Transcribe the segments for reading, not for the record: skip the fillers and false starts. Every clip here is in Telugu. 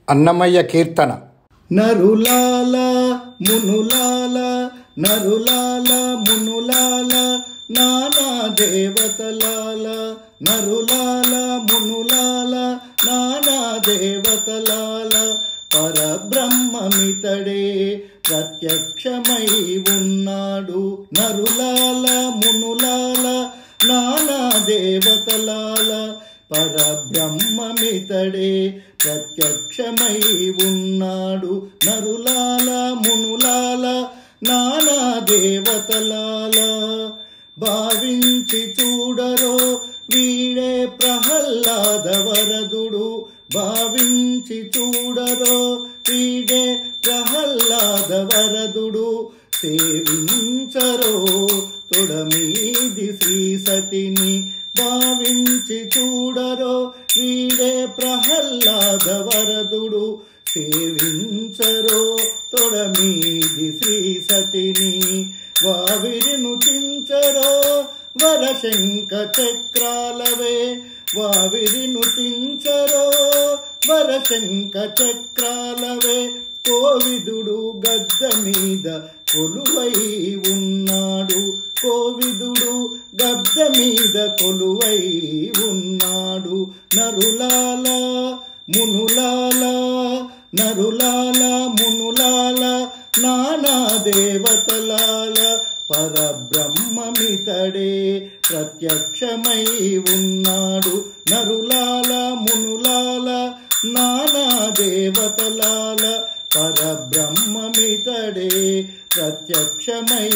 అన్నమయ్య కీర్తన. నరులాల మునులాల నరులాల మునులాల నానా దేవతలాల నరులాల మునులాల నానా దేవతలాల పరబ్రహ్మమితడే ప్రత్యక్షమై ఉన్నాడు. నరులాల మునులాల నానా దేవతలాల పరబ్రహ్మమితడే ప్రత్యక్షమై ఉన్నాడు. నరులాల మునులాల నానా దేవతలాల భావించి చూడరో వీడే ప్రహ్లాద వరదుడు. భావించి చూడరో వీడే ప్రహ్లాద వరదుడు. సేవించరో తొడమీది శ్రీ సతిని. భావించి చూడరో వీడే ప్రహ్లాద వరదుడు. సేవించరో తొడమీది శ్రీ సతిని. వావిరిను చించరో వరశంఖ చక్రాలవే. వావిరిను చించరో వరశంఖ చక్రాలవే. కోవిదుడు గద్ద మీద కొలువై ఉన్నాడు. కోవిదుడు గద్ద మీద కొలువై ఉన్నాడు. నరులాల మునులాల నరులాల మునులాల నానా దేవతలాల పరబ్రహ్మమితడే ప్రత్యక్షమై ఉన్నాడు. నరులాల మునులాల నానా దేవతలాల పరబ్రహ్మమితడే ప్రత్యక్షమై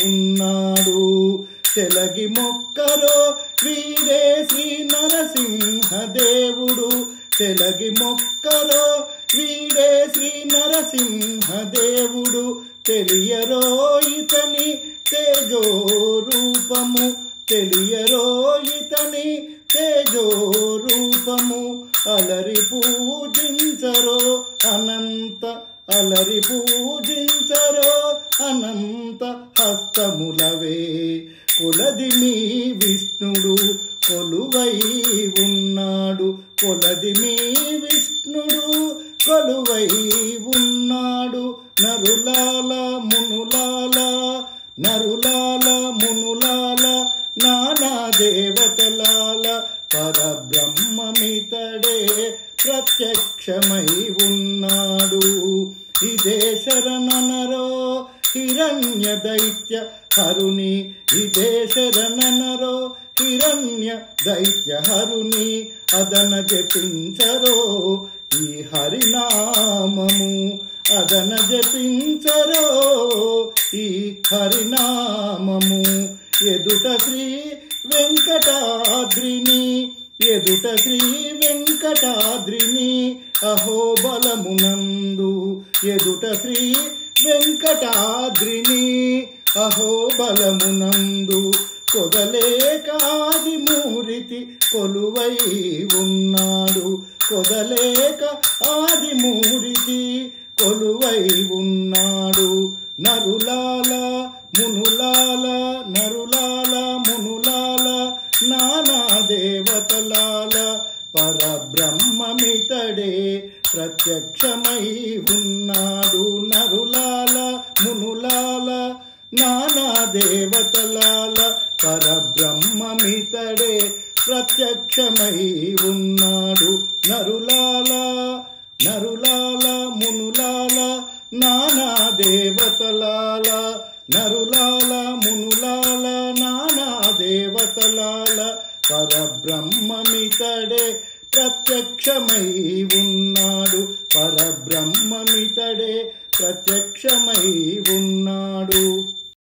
ఉన్నాడు. చెలగి మొక్కరో వీడే శ్రీ నరసింహదేవుడు. చెలగి మొక్కరో వీడే శ్రీ నరసింహదేవుడు. తెలియరో ఇతని తేజో రూపము. తెలియరో ఇతని తేజో రూపము. అలరి పూజించరో అనంత అలరి పూజించరో అనంత హస్తములవే. కొలది మీ విష్ణుడు కొలువై ఉన్నాడు. కొలది మీ విష్ణుడు కొలువై ఉన్నాడు. నరులాల మునులాల నరులాల మునులాల నానా దేవతలాల పరబ్రహ్మమితడే ప్రత్యక్షమై ఉన్నాడు. ఇదే శరణనరో హిరణ్య దైత్య హరుని. ఇదే శరణనరో హిరణ్య దైత్య హరుని. అదన జపించరో ఈ హరినామము. అదన జపించరో ఈ హరినామము. ఎదుట శ్రీ వెంకటాద్రిని. ఎదుట శ్రీ వెంకటాద్రిని అహోబలమునందు. ఎదుట శ్రీ వెంకటాద్రిని అహోబలమునందు. కొదలేకాది మూరితి కొలువై ఉన్నాడు. కొదలేక ఆది మూరితి కొలువై ఉన్నాడు. నరులాల మునులాల నరులాల మునులాల నానా దేవతలాల పరబ్రహ్మమితడే ప్రత్యక్షమై ఉన్నాడు. నరులాల మునులాల నానా దేవతలాల పరబ్రహ్మమితడే ప్రత్యక్షమై ఉన్నాడు. నరులాల నరులాల మునులాల నానా దేవతలాల నరులాల మునులాల నానా దేవతలాల పరబ్రహ్మమితడే ప్రత్యక్షమై ఉన్నాడు. పరబ్రహ్మమితడే ప్రత్యక్షమై ఉన్నాడు.